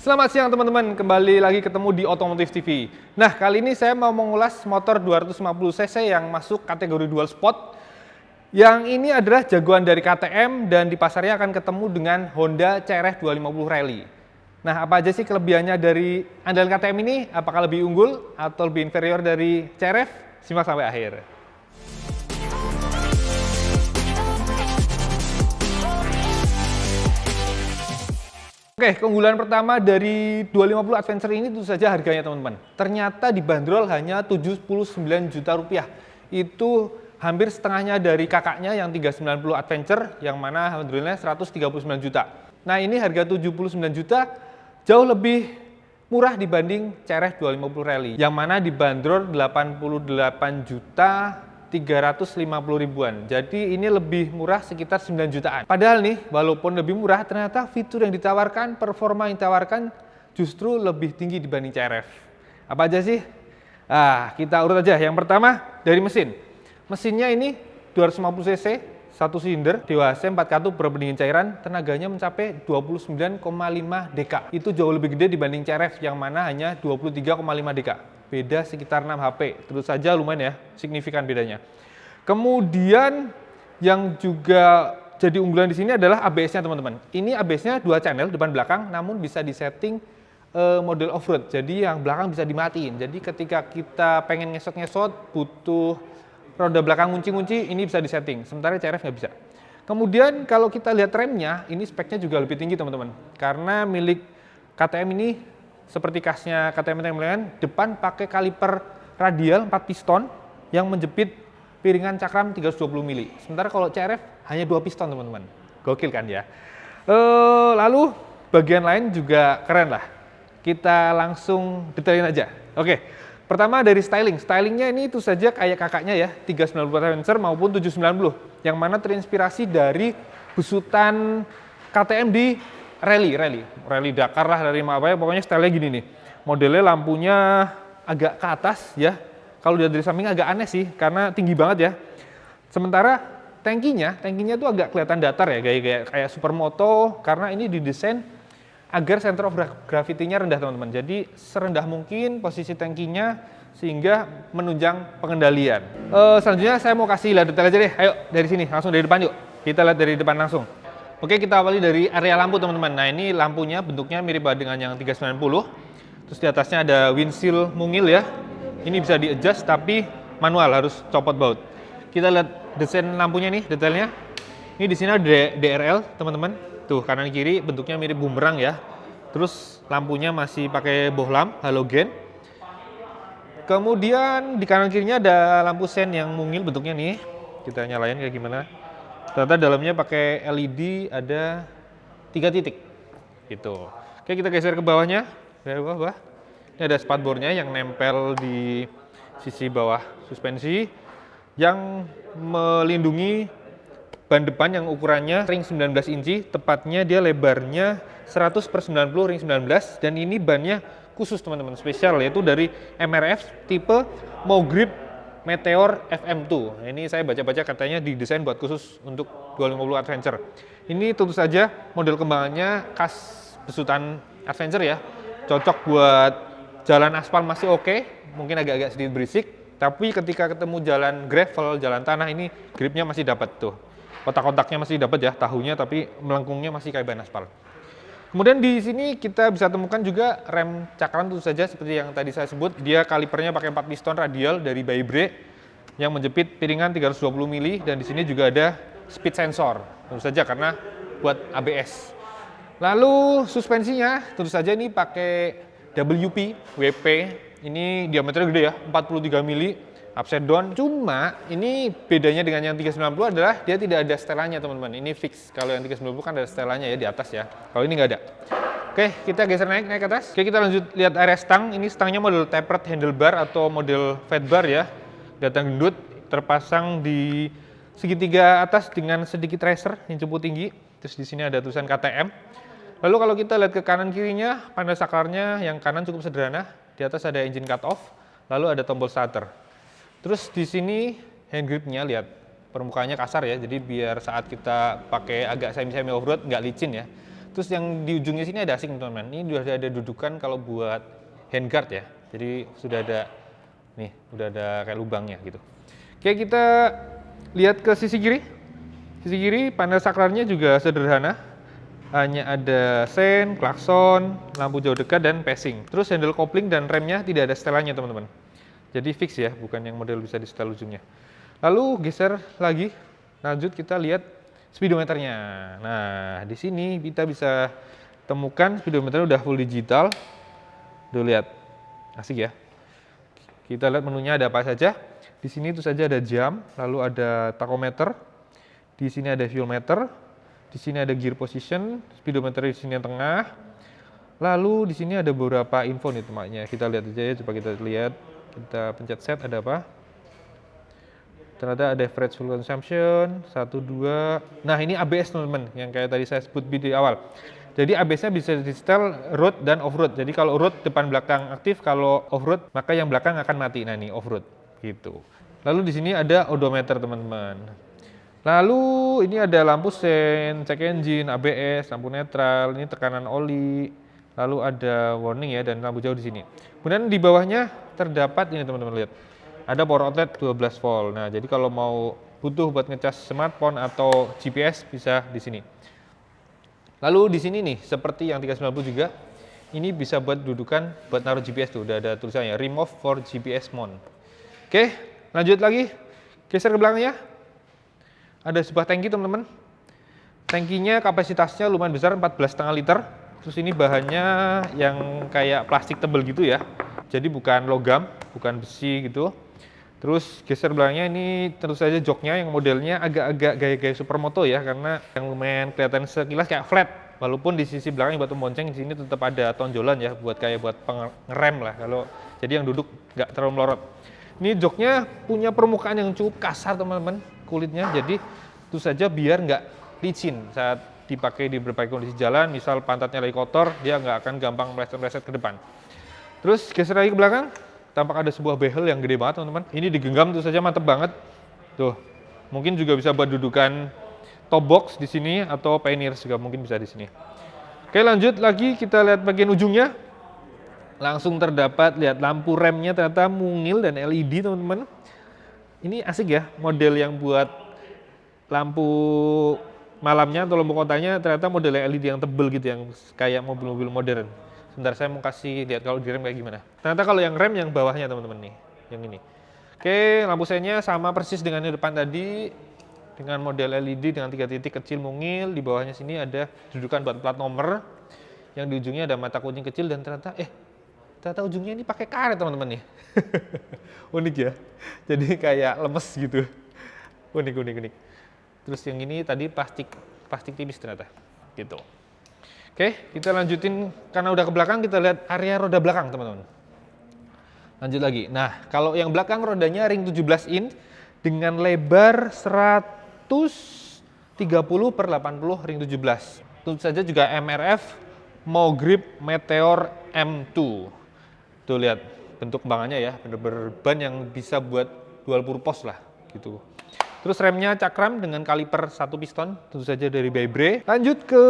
Selamat siang teman-teman, kembali lagi ketemu di Otomotif TV. Nah, kali ini saya mau mengulas motor 250 cc yang masuk kategori dual sport. Yang ini adalah jagoan dari KTM dan di pasarnya akan ketemu dengan Honda CRF 250 Rally. Nah, apa aja sih kelebihannya dari andalan KTM ini? Apakah lebih unggul atau lebih inferior dari CRF? Simak sampai akhir. Oke, keunggulan pertama dari 250 Adventure ini tentu saja harganya teman-teman. Ternyata dibanderol hanya 79 juta rupiah. Itu hampir setengahnya dari kakaknya yang 390 Adventure, yang mana alhamdulillah 139 juta. Nah, ini harga 79 juta jauh lebih murah dibanding CRF 250 Rally, yang mana dibanderol 88 juta 350 ribuan. Jadi ini lebih murah sekitar 9 jutaan. Padahal nih, walaupun lebih murah, ternyata fitur yang ditawarkan, performa yang ditawarkan justru lebih tinggi dibanding CRF. Apa aja sih? Nah, kita urut aja. Yang pertama dari mesin. Mesinnya ini 250 cc, 1 silinder, DWHC 4 katup berbendingin cairan, tenaganya mencapai 29,5 dk. Itu jauh lebih gede dibanding CRF yang mana hanya 23,5 dk. Beda sekitar 6 HP, terus saja lumayan ya, signifikan bedanya. Kemudian yang juga jadi unggulan di sini adalah ABS-nya teman-teman. Ini ABS-nya 2 channel depan belakang, namun bisa disetting model off-road. Jadi yang belakang bisa dimatiin. Jadi ketika kita pengen ngesot-ngesot, butuh roda belakang kunci-kunci, ini bisa disetting. Sementara CRF nggak bisa. Kemudian kalau kita lihat remnya, ini speknya juga lebih tinggi teman-teman. Karena milik KTM ini seperti khasnya KTM yang lain, depan pakai kaliper radial 4 piston yang menjepit piringan cakram 320 mili. Sementara kalau CRF hanya 2 piston teman-teman. Gokil kan ya. Lalu bagian lain juga keren lah. Kita langsung detailin aja. Oke, pertama dari styling. Stylingnya ini itu saja kayak kakaknya ya, 390 Adventure maupun 790. Yang mana terinspirasi dari besutan KTM di Rally Dakar lah, dari apa ya, pokoknya stylenya gini nih. Modelnya lampunya agak ke atas ya. Kalau dari samping agak aneh sih, karena tinggi banget ya. Sementara tangkinya tuh agak kelihatan datar ya, kayak supermoto, karena ini didesain agar center of gravity-nya rendah teman-teman. Jadi serendah mungkin posisi tangkinya sehingga menunjang pengendalian. Selanjutnya saya mau kasih lihat detail aja deh. Ayo dari sini, langsung dari depan yuk. Kita lihat dari depan langsung. Oke, kita awali dari area lampu teman-teman. Nah, ini lampunya bentuknya mirip dengan yang 390. Terus di atasnya ada windshield mungil ya. Ini bisa di-adjust tapi manual, harus copot baut. Kita lihat desain lampunya nih, detailnya. Ini di sini ada DRL teman-teman. Tuh, kanan kiri bentuknya mirip bumerang ya. Terus lampunya masih pakai bohlam halogen. Kemudian di kanan kirinya ada lampu sen yang mungil bentuknya nih. Kita nyalain kayak gimana. Ternyata dalamnya pakai LED, ada 3 titik gitu. Oke, kita geser ke bawahnya. Dari bawah. Ini ada spatbornya yang nempel di sisi bawah suspensi yang melindungi ban depan yang ukurannya ring 19 inci, tepatnya dia lebarnya 100/90 ring 19, dan ini bannya khusus teman-teman, spesial, yaitu dari MRF tipe Mogrip Meteor FM2. Nah, ini saya baca-baca katanya didesain buat khusus untuk 250 Adventure. Ini tentu saja model kembangannya khas besutan Adventure ya. Cocok buat jalan aspal masih oke, mungkin agak-agak sedikit berisik, tapi ketika ketemu jalan gravel, jalan tanah, ini gripnya masih dapat tuh. Kotak-kotaknya masih dapat ya, tahunya, tapi melengkungnya masih kayak ban aspal. Kemudian di sini kita bisa temukan juga rem cakram tentu saja seperti yang tadi saya sebut. Dia kalipernya pakai 4 piston radial dari Baibre yang menjepit piringan 320 mili, dan di sini juga ada speed sensor tentu saja karena buat ABS. Lalu suspensinya tentu saja ini pakai WP. Ini diameternya gede ya, 43 mili. Upside down, cuma ini bedanya dengan yang 390 adalah dia tidak ada setelannya teman-teman. Ini fix, kalau yang 390 kan ada setelannya ya di atas ya, kalau ini nggak ada. Oke, kita geser naik ke atas. Oke, kita lanjut lihat area stang. Ini stangnya model tapered handlebar atau model fat bar ya, datang gendut, terpasang di segitiga atas dengan sedikit racer yang cukup tinggi. Terus di sini ada tulisan KTM. Lalu kalau kita lihat ke kanan kirinya, panel saklarnya yang kanan cukup sederhana. Di atas ada engine cut off, lalu ada tombol starter. Terus di sini hand gripnya, lihat permukaannya kasar ya, jadi biar saat kita pakai agak semi-semi off-road nggak licin ya. Terus yang di ujungnya sini ada asing teman-teman. Ini sudah ada dudukan kalau buat handguard ya. Jadi sudah ada nih, udah ada kayak lubangnya gitu. Oke, kita lihat ke sisi kiri. Sisi kiri panel saklarnya juga sederhana. Hanya ada sen, klakson, lampu jauh dekat, dan passing. Terus handle kopling dan remnya tidak ada setelannya teman-teman. Jadi fix ya, bukan yang model bisa di setel ujungnya. Lalu geser lagi, lanjut kita lihat speedometernya. Nah, di sini kita bisa temukan speedometernya udah full digital. Tuh lihat, asik ya. Kita lihat menunya ada apa saja. Di sini itu saja ada jam, lalu ada tachometer. Di sini ada fuel meter. Di sini ada gear position, speedometer di sini yang tengah. Lalu di sini ada beberapa info nih temannya. Kita lihat aja ya, coba kita lihat. Kita pencet set, ada apa? Ternyata ada average fuel consumption, 1, 2. Nah, ini ABS teman-teman, yang kayak tadi saya sebut di awal. Jadi ABS-nya bisa di setel road dan off-road. Jadi kalau road depan belakang aktif, kalau off-road maka yang belakang akan mati. Nah, ini off-road gitu. Lalu di sini ada odometer teman-teman. Lalu ini ada lampu sen, check engine, ABS, lampu netral, ini tekanan oli, lalu ada warning ya dan lampu jauh di sini. Kemudian di bawahnya terdapat ini teman-teman lihat, ada power outlet 12 volt. Nah, jadi kalau mau butuh buat ngecas smartphone atau GPS bisa di sini. Lalu di sini nih, seperti yang 390 juga, ini bisa buat dudukan buat naruh GPS tuh, udah ada tulisannya remove for GPS mount. Oke, lanjut lagi, geser ke belakangnya. Ada sebuah tangki teman-teman. Tangkinya kapasitasnya lumayan besar, 14,5 liter. Terus ini bahannya yang kayak plastik tebal gitu ya. Jadi bukan logam, bukan besi gitu. Terus geser belakangnya ini tentu saja joknya yang modelnya agak-agak gaya-gaya supermoto ya, karena yang lumayan kelihatan sekilas kayak flat. Walaupun di sisi belakang batu bonceng di sini tetap ada tonjolan ya, buat kayak buat pengerem lah. Kalau jadi yang duduk nggak terlalu melorot. Ini joknya punya permukaan yang cukup kasar teman-teman, kulitnya. Jadi itu saja biar nggak licin saat dipakai di berbagai kondisi jalan. Misal pantatnya lagi kotor, dia nggak akan gampang meleset-meleset ke depan. Terus geser lagi ke belakang, tampak ada sebuah behel yang gede banget teman-teman. Ini digenggam tuh saja mantep banget. Tuh, mungkin juga bisa buat dudukan top box di sini atau pioneers juga mungkin bisa di sini. Oke, lanjut lagi kita lihat bagian ujungnya. Langsung terdapat lihat lampu remnya ternyata mungil dan LED teman-teman. Ini asik ya, model yang buat lampu malamnya atau lampu kotanya ternyata model LED yang tebel gitu, yang kayak mobil-mobil modern. Sebentar saya mau kasih lihat kalau di rem kayak gimana. Ternyata kalau yang rem yang bawahnya teman-teman nih, yang ini. Oke, lampu senya sama persis dengan yang depan tadi, dengan model LED dengan 3 titik kecil mungil. Di bawahnya sini ada dudukan buat plat nomor, yang di ujungnya ada mata kucing kecil dan ternyata ujungnya ini pakai karet teman-teman nih. Unik ya, jadi kayak lemes gitu. Unik. Terus yang ini tadi plastik tipis ternyata gitu. Oke, kita lanjutin karena udah ke belakang, kita lihat area roda belakang teman-teman. Lanjut lagi. Nah, kalau yang belakang rodanya ring 17 in dengan lebar 130/80 ring 17. Tentu saja juga MRF Mogrip Meteor M2. Tuh lihat bentuk kembangannya ya, bener-bener ban yang bisa buat dual purpose lah gitu. Terus remnya cakram dengan kaliper 1 piston, tentu saja dari Vibray. Lanjut ke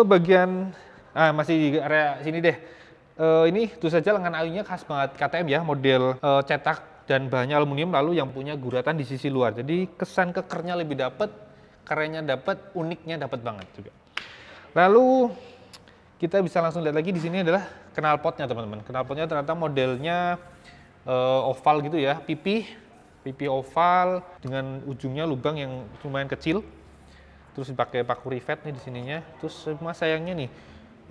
bagian, masih di area sini deh. Ini tentu saja lengan ayunya khas banget KTM ya, model cetak dan bahannya aluminium, lalu yang punya guratan di sisi luar. Jadi kesan kekernya lebih dapet, kerennya dapet, uniknya dapet banget juga. Lalu kita bisa langsung lihat lagi di sini adalah knalpotnya teman-teman. Knalpotnya ternyata modelnya oval gitu ya, pipi oval dengan ujungnya lubang yang lumayan kecil. Terus dipakai paku rivet nih di sininya. Terus cuma sayangnya nih,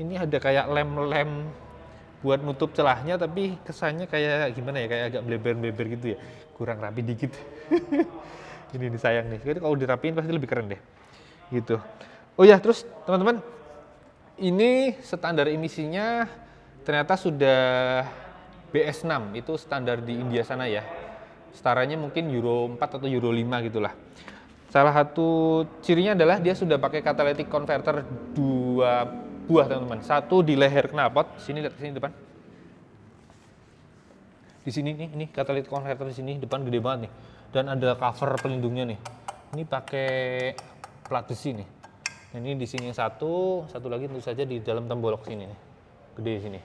ini ada kayak lem-lem buat nutup celahnya, tapi kesannya kayak gimana ya, kayak agak bleber-bleber gitu ya, kurang rapi dikit. Ini sayang nih. Jadi kalau dirapiin pasti lebih keren deh. Gitu. Oh ya, terus teman-teman, ini standar emisinya ternyata sudah BS6, itu standar di India sana ya. Setaranya mungkin Euro 4 atau Euro 5 gitulah. Salah satu cirinya adalah dia sudah pakai catalytic converter 2 buah teman-teman. Satu di leher knalpot, sini lihat ke sini depan. Di sini nih, ini catalytic converter di sini depan gede banget nih. Dan ada cover pelindungnya nih. Ini pakai plat besi nih. Ini di sini satu lagi tentu saja di dalam tembolok sini nih, gede sini.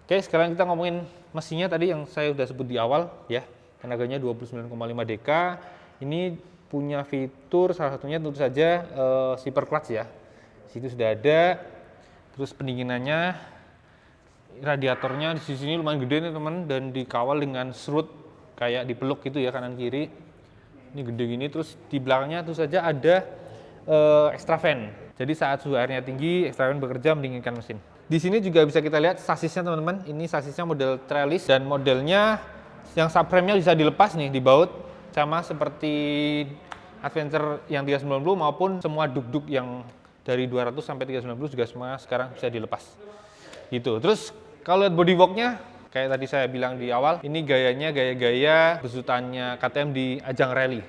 Oke, sekarang kita ngomongin mesinnya tadi yang saya sudah sebut di awal ya. Tenaganya 29,5 dk. Ini punya fitur salah satunya tentu saja zipper clutch ya. Situ sudah ada. Terus pendinginannya, radiatornya di sini lumayan gede nih teman, dan dikawal dengan serut kayak dipeluk gitu ya kanan kiri. Ini gede gini. Terus di belakangnya tentu saja ada extra fan. Jadi saat suhu airnya tinggi, extra fan bekerja mendinginkan mesin. Di sini juga bisa kita lihat sasisnya teman-teman. Ini sasisnya model trellis dan modelnya yang subframe-nya bisa dilepas nih, dibaut sama seperti Adventure yang 390 maupun semua duk-duk yang dari 200 sampai 390 juga semua sekarang bisa dilepas. Gitu. Terus kalau lihat bodywork-nya kayak tadi saya bilang di awal, ini gayanya gaya-gaya besutannya KTM di ajang rally.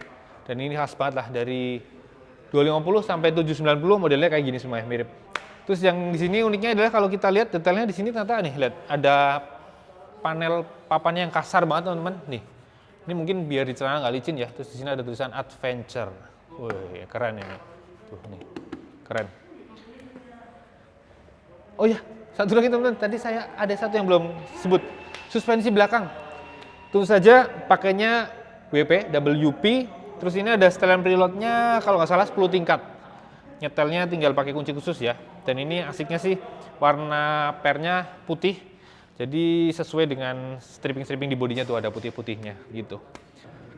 Dan ini khas banget lah, dari 250 sampai 790 modelnya kayak gini semua ya, mirip. Terus yang di sini uniknya adalah kalau kita lihat detailnya di sini ternyata nih, lihat ada panel papannya yang kasar banget teman-teman. Nih, ini mungkin biar di celana nggak licin ya. Terus di sini ada tulisan Adventure. Wih, keren ini. Tuh nih, keren. Oh ya, satu lagi teman-teman. Tadi saya ada satu yang belum sebut. Suspensi belakang. Tentu saja pakainya WP. Terus ini ada setelan preloadnya kalau nggak salah 10 tingkat. Nyetelnya tinggal pakai kunci khusus ya. Dan ini asiknya sih warna pernya putih. Jadi sesuai dengan stripping-stripping di bodinya tuh ada putih-putihnya gitu.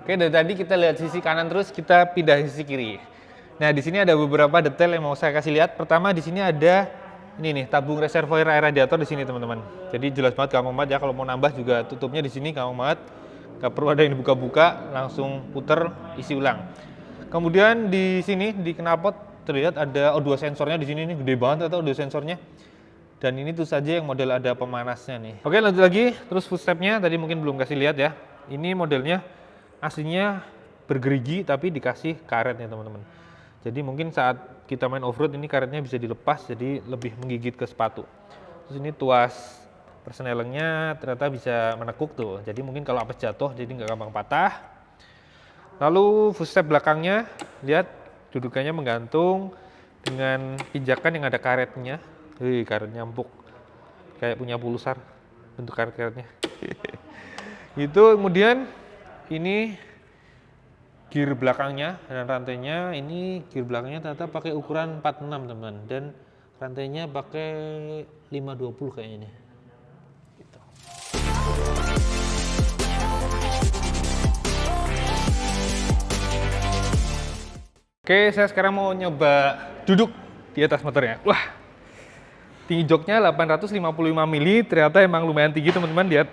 Oke, dari tadi kita lihat sisi kanan, terus kita pindah sisi kiri. Nah, di sini ada beberapa detail yang mau saya kasih lihat. Pertama di sini ada ini nih, tabung reservoir air radiator di sini teman-teman. Jadi jelas banget, gampang banget ya, kalau mau nambah juga tutupnya di sini gampang banget. Gak perlu ada yang dibuka-buka, langsung puter isi ulang. Kemudian di sini di knalpot terlihat ada O2 sensornya di sini nih, gede banget atau O2 sensornya. Dan ini tuh saja yang model ada pemanasnya nih. Oke, lanjut lagi. Terus footstepnya tadi mungkin belum kasih lihat ya. Ini modelnya aslinya bergerigi tapi dikasih karet nih teman-teman. Jadi mungkin saat kita main off-road ini karetnya bisa dilepas jadi lebih menggigit ke sepatu. Terus ini tuas persnelingnya ternyata bisa menekuk tuh. Jadi mungkin kalau apes jatuh jadi nggak gampang patah. Lalu footstep belakangnya, lihat dudukannya menggantung dengan pijakan yang ada karetnya. Wih, karetnya empuk. Kayak punya pulsar bentuk karet-karetnya. Gitu, kemudian ini gear belakangnya dan rantainya. Ini gear belakangnya ternyata pakai ukuran 46 teman, dan rantainya pakai 520 kayaknya nih. Gitu. Oke, saya sekarang mau nyoba duduk di atas motornya. Wah, tinggi joknya 855 mili, ternyata emang lumayan tinggi teman-teman. Lihat,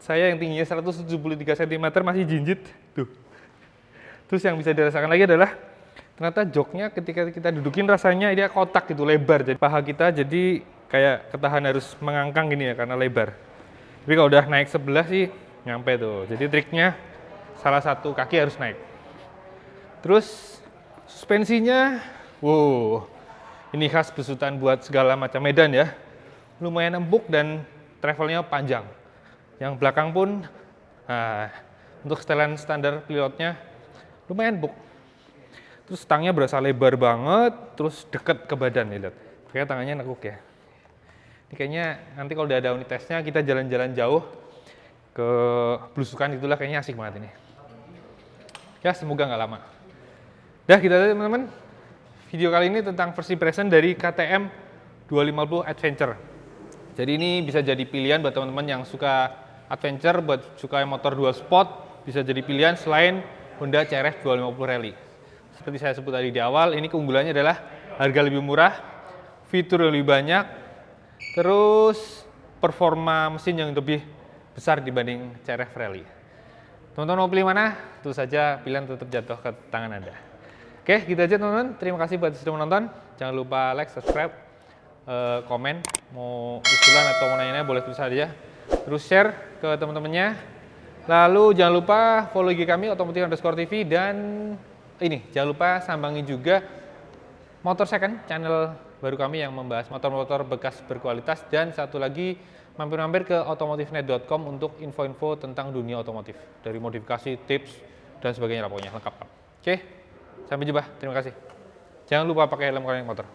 saya yang tingginya 173 cm masih jinjit. Tuh. Terus yang bisa dirasakan lagi adalah ternyata joknya ketika kita dudukin rasanya dia kotak gitu, lebar. Jadi paha kita jadi kayak ketahan harus mengangkang gini ya karena lebar. Tapi kalau udah naik sebelah sih nyampe tuh. Jadi triknya salah satu kaki harus naik. Terus suspensinya, wow, ini khas besutan buat segala macam medan ya. Lumayan empuk dan travelnya panjang. Yang belakang pun, nah, untuk setelan standar pilotnya lumayan empuk. Terus stangnya berasa lebar banget, terus deket ke badan nih, lihat. Kayak tangannya nekuk ya. Ini kayaknya nanti kalau udah ada unit tesnya kita jalan-jalan jauh ke belusukan itulah, kayaknya asik banget ini. Ya semoga nggak lama. Dah gitu aja teman-teman. Video kali ini tentang versi present dari KTM 250 Adventure. Jadi ini bisa jadi pilihan buat teman-teman yang suka adventure, buat suka motor dual sport, bisa jadi pilihan selain Honda CRF 250 Rally. Seperti saya sebut tadi di awal, ini keunggulannya adalah harga lebih murah, fitur yang lebih banyak, terus performa mesin yang lebih besar dibanding CRF Rally. Teman-teman mau pilih mana? Tentu saja pilihan tetap jatuh ke tangan Anda. Oke, gitu aja teman-teman. Terima kasih buat sudah menonton. Jangan lupa like, subscribe, komen. Mau usulan atau mau nanya-nanya boleh tulis aja. Terus share ke teman-temannya. Lalu jangan lupa follow IG kami otomotif_tv, dan ini jangan lupa sambangi juga Motor Second, channel baru kami yang membahas motor-motor bekas berkualitas, dan satu lagi mampir-mampir ke otomotifnet.com untuk info-info tentang dunia otomotif, dari modifikasi, tips dan sebagainya, pokoknya lengkap. Oke, sampai jumpa. Terima kasih. Jangan lupa pakai helm kalian motor.